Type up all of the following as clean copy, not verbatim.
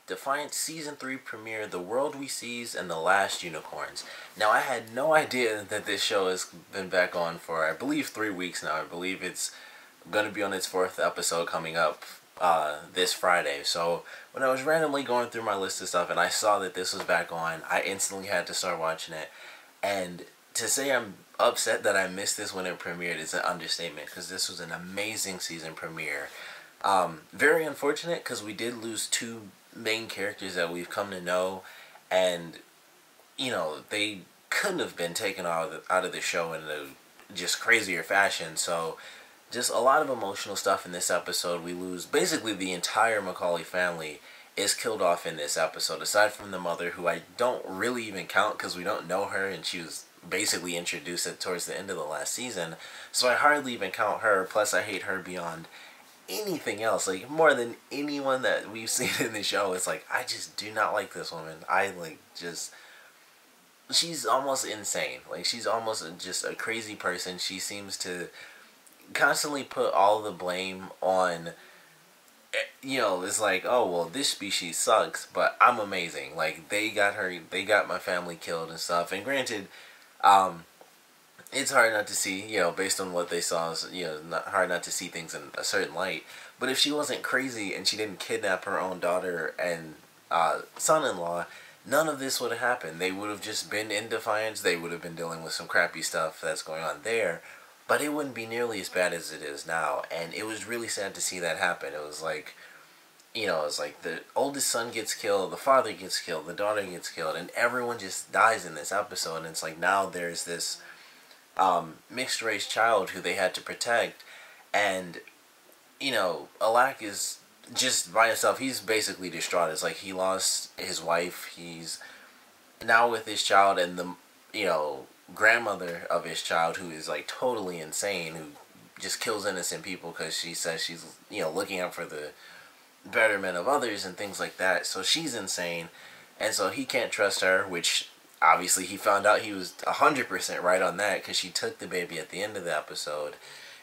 Defiance Season 3 premiere, The World We Seize and the Last Unicorns. Now, I had no idea that this show has been back on for, I believe, 3 weeks now. I believe it's going to be on its 4th episode coming up this Friday. So, when I was randomly going through my list of stuff and I saw that this was back on, I instantly had to start watching it. And to say I'm upset that I missed this when it premiered is an understatement, because this was an amazing season premiere. Very unfortunate, because we did lose two main characters that we've come to know, and they couldn't have been taken out of the show in a just crazier fashion. So just a lot of emotional stuff in this episode. We lose basically the entire Macaulay family is killed off in this episode, aside from the mother, who I don't really even count because we don't know her, and she was basically introduced towards the end of the last season, so I hardly even count her. Plus, I hate her beyond anything else, like more than anyone that we've seen in the show. It's like, I just do not like this woman. She's almost insane. Like, she's almost just a crazy person. She seems to constantly put all the blame on, it's like, oh, well, this species sucks, but I'm amazing. Like, they got my family killed and stuff. And granted, it's hard not to see, based on what they saw, hard not to see things in a certain light. But if she wasn't crazy and she didn't kidnap her own daughter and son-in-law, none of this would have happened. They would have just been in Defiance. They would have been dealing with some crappy stuff that's going on there. But it wouldn't be nearly as bad as it is now. And it was really sad to see that happen. It was like, it's like the oldest son gets killed, the father gets killed, the daughter gets killed, and everyone just dies in this episode. And it's like, now there's this mixed race child who they had to protect, and Alak is just by himself. He's basically distraught. It's like he lost his wife. He's now with his child, and the grandmother of his child, who is like totally insane, who just kills innocent people because she says she's looking out for the betterment of others and things like that. So she's insane, and so he can't trust her, which obviously he found out he was 100% right on that, because she took the baby at the end of the episode.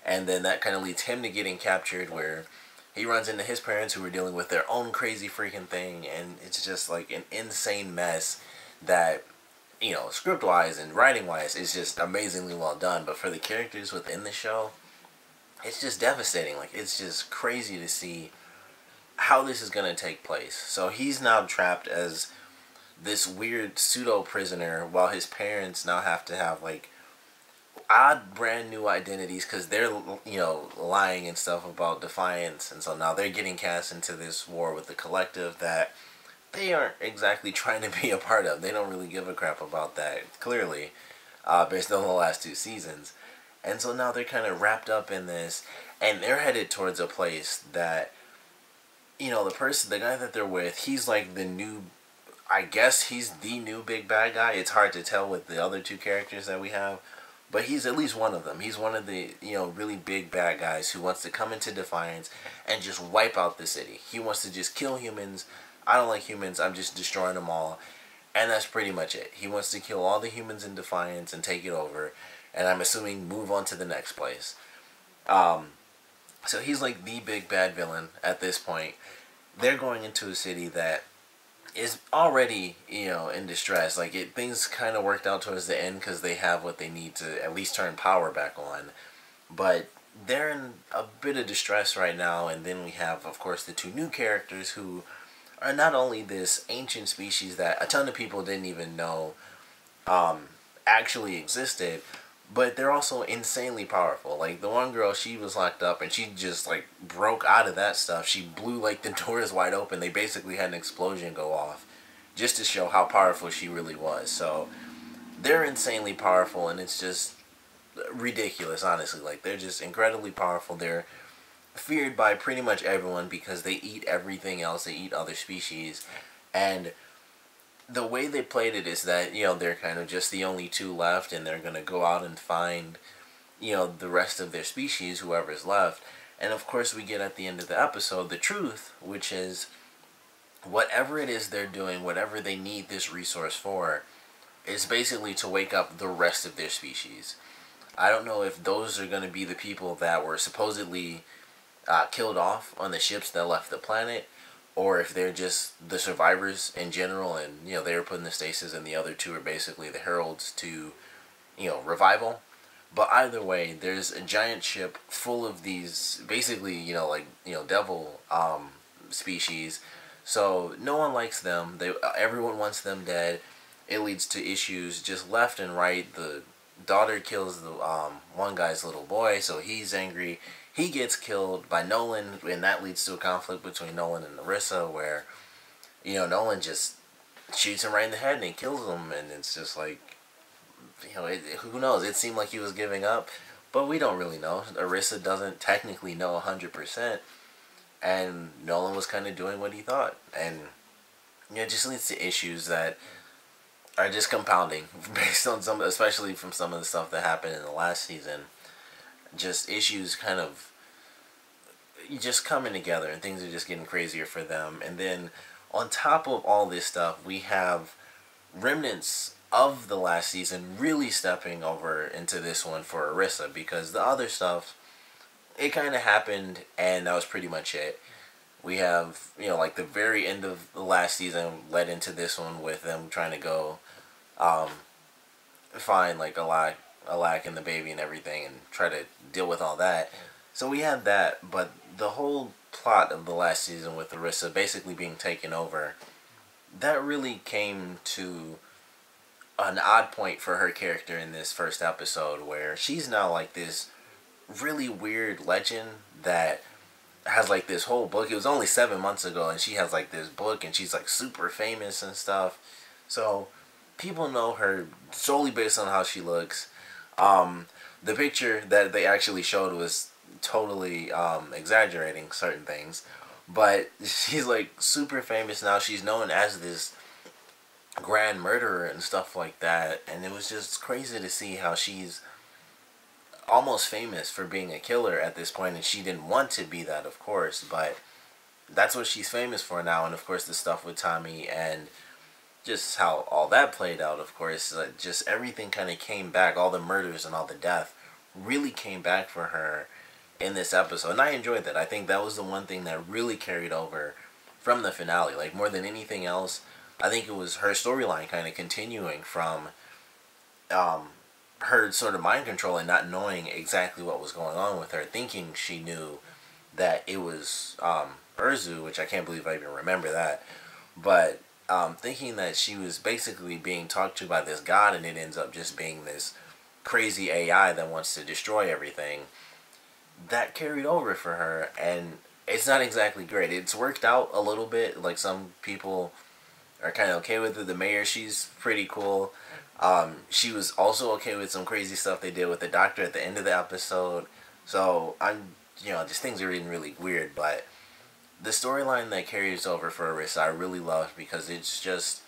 And then that kind of leads him to getting captured, where he runs into his parents, who are dealing with their own crazy freaking thing. And it's just like an insane mess that, script-wise and writing-wise is just amazingly well done. But for the characters within the show, it's just devastating. Like, it's just crazy to see how this is going to take place. So he's now trapped as this weird pseudo-prisoner, while his parents now have to have, like, odd brand new identities, because they're, lying and stuff about Defiance. And so now they're getting cast into this war with the collective that they aren't exactly trying to be a part of. They don't really give a crap about that, clearly, based on the last 2 seasons. And so now they're kind of wrapped up in this, and they're headed towards a place that, the guy that they're with, he's like the new, I guess he's the new big bad guy. It's hard to tell with the other 2 characters that we have, but he's at least one of them. He's one of the, really big bad guys who wants to come into Defiance and just wipe out the city. He wants to just kill humans. I don't like humans. I'm just destroying them all. And that's pretty much it. He wants to kill all the humans in Defiance and take it over, and I'm assuming move on to the next place. So he's like the big bad villain at this point. They're going into a city that is already, in distress. Like, things kind of worked out towards the end because they have what they need to at least turn power back on. But they're in a bit of distress right now. And then we have, of course, the 2 new characters, who are not only this ancient species that a ton of people didn't even know actually existed, but they're also insanely powerful. Like, the one girl, she was locked up, and she just, like, broke out of that stuff. She blew, like, the doors wide open. They basically had an explosion go off just to show how powerful she really was. So, they're insanely powerful, and it's just ridiculous, honestly. Like, they're just incredibly powerful. They're feared by pretty much everyone because they eat everything else. They eat other species, and the way they played it is that, they're kind of just the only 2 left, and they're going to go out and find, the rest of their species, whoever's left. And of course we get at the end of the episode the truth, which is whatever it is they're doing, whatever they need this resource for, is basically to wake up the rest of their species. I don't know if those are going to be the people that were supposedly killed off on the ships that left the planet, or if they're just the survivors in general, and they were put in the stasis, and the other two are basically the heralds to revival. But either way, there's a giant ship full of these basically like devil species. So no one likes them. Everyone wants them dead. It leads to issues just left and right. The daughter kills the one guy's little boy, so he's angry. He gets killed by Nolan, and that leads to a conflict between Nolan and Narissa, where Nolan just shoots him right in the head and he kills him, and it's just like who knows? It seemed like he was giving up, but we don't really know. Narissa doesn't technically know 100%, and Nolan was kind of doing what he thought, and it just leads to issues that are just compounding based on especially from some of the stuff that happened in the last season. Just issues kind of just coming together, and things are just getting crazier for them. And then on top of all this stuff, we have remnants of the last season really stepping over into this one for Arissa, because the other stuff, it kind of happened and that was pretty much it. We have, like the very end of the last season led into this one with them trying to go find like Alak and the baby and everything and try to deal with all that. So we had that, but the whole plot of the last season with Arissa basically being taken over, that really came to an odd point for her character in this first episode, where she's now like this really weird legend that has like this whole book. It was only 7 months ago, and she has like this book, and she's like super famous and stuff. So people know her solely based on how she looks. The picture that they actually showed was totally exaggerating certain things, but she's like super famous now. She's known as this grand murderer and stuff like that, and it was just crazy to see how she's almost famous for being a killer at this point, and she didn't want to be that, of course, but that's what she's famous for now. And of course the stuff with Tommy and just how all that played out, of course, just everything kind of came back. All the murders and all the death really came back for her in this episode, and I enjoyed that. I think that was the one thing that really carried over from the finale, like more than anything else. I think it was her storyline kind of continuing from her sort of mind control and not knowing exactly what was going on with her, thinking she knew that it was Urzu, which I can't believe I even remember that, but thinking that she was basically being talked to by this god, and it ends up just being this crazy AI that wants to destroy everything. That carried over for her, and it's not exactly great. It's worked out a little bit. Like, some people are kind of okay with it. The mayor, she's pretty cool. She was also okay with some crazy stuff they did with the doctor at the end of the episode. So just things are getting really weird, but the storyline that carries over for Arissa I really love, because it's just,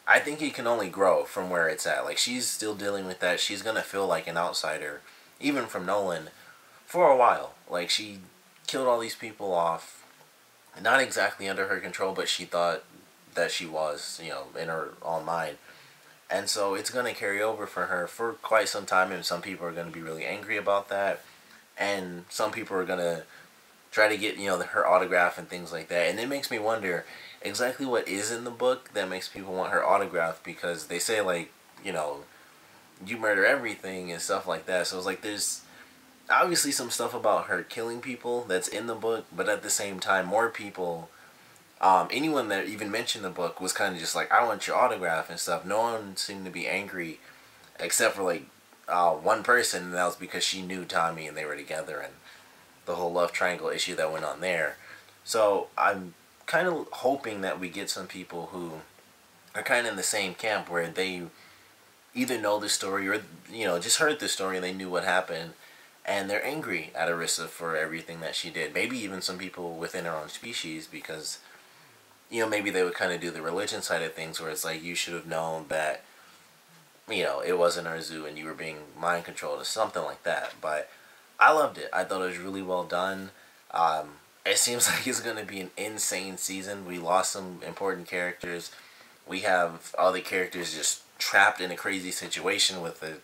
I think it can only grow from where it's at. Like, she's still dealing with that. She's gonna feel like an outsider, even from Nolan, for a while. Like, she killed all these people off, not exactly under her control, but she thought that she was, in her own mind. And so it's going to carry over for her for quite some time, and some people are going to be really angry about that, and some people are going to try to get, her autograph and things like that. And it makes me wonder exactly what is in the book that makes people want her autograph, because they say, like, you murder everything and stuff like that. So it's like there's obviously some stuff about her killing people that's in the book, but at the same time, more people, anyone that even mentioned the book was kind of just like, I want your autograph and stuff. No one seemed to be angry except for like one person, and that was because she knew Tommy and they were together, and the whole love triangle issue that went on there. So I'm kind of hoping that we get some people who are kind of in the same camp, where they either know the story or just heard the story and they knew what happened, and they're angry at Arissa for everything that she did. Maybe even some people within her own species, because maybe they would kind of do the religion side of things, where it's like, you should have known that it wasn't Urzu and you were being mind controlled or something like that. But I loved it. I thought it was really well done. It seems like it's going to be an insane season. We lost some important characters. We have other characters just trapped in a crazy situation with a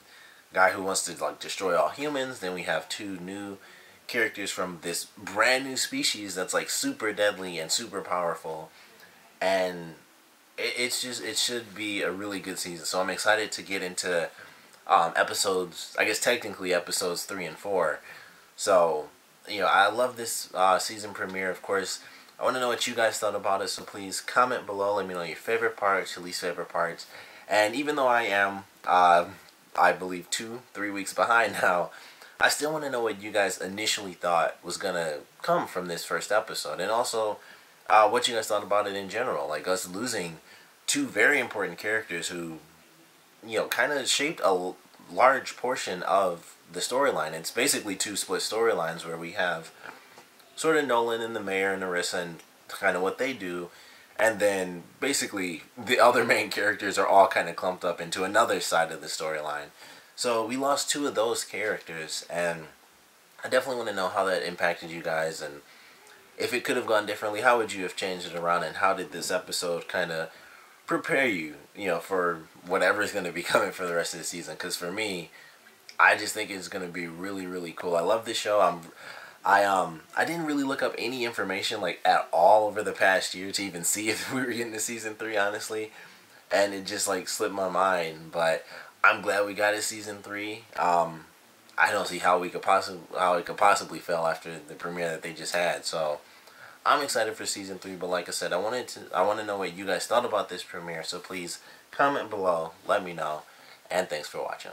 guy who wants to like destroy all humans. Then we have 2 new characters from this brand new species that's like super deadly and super powerful, and it should be a really good season. So I'm excited to get into episodes. I guess technically episodes 3 and 4. So I love this season premiere. Of course, I want to know what you guys thought about it. So please comment below. Let me know your favorite parts, your least favorite parts. And even though I am, I believe 2-3 weeks behind now, I still want to know what you guys initially thought was gonna come from this first episode, and also what you guys thought about it in general. Like us losing two very important characters who, kind of shaped a large portion of the storyline. It's basically two split storylines where we have sort of Nolan and the mayor and Narissa and kind of what they do, and then basically the other main characters are all kind of clumped up into another side of the storyline. So we lost two of those characters, and I definitely want to know how that impacted you guys, and if it could have gone differently, how would you have changed it around, and how did this episode kind of prepare you, for whatever is going to be coming for the rest of the season? Because for me, I just think it's going to be really, really cool. I love this show. I didn't really look up any information like at all over the past year to even see if we were getting to season 3, honestly, and it just like slipped my mind. But I'm glad we got a season 3. I don't see how it could possibly fail after the premiere that they just had. So I'm excited for season 3. But like I said, I want to know what you guys thought about this premiere. So please comment below, let me know, and thanks for watching.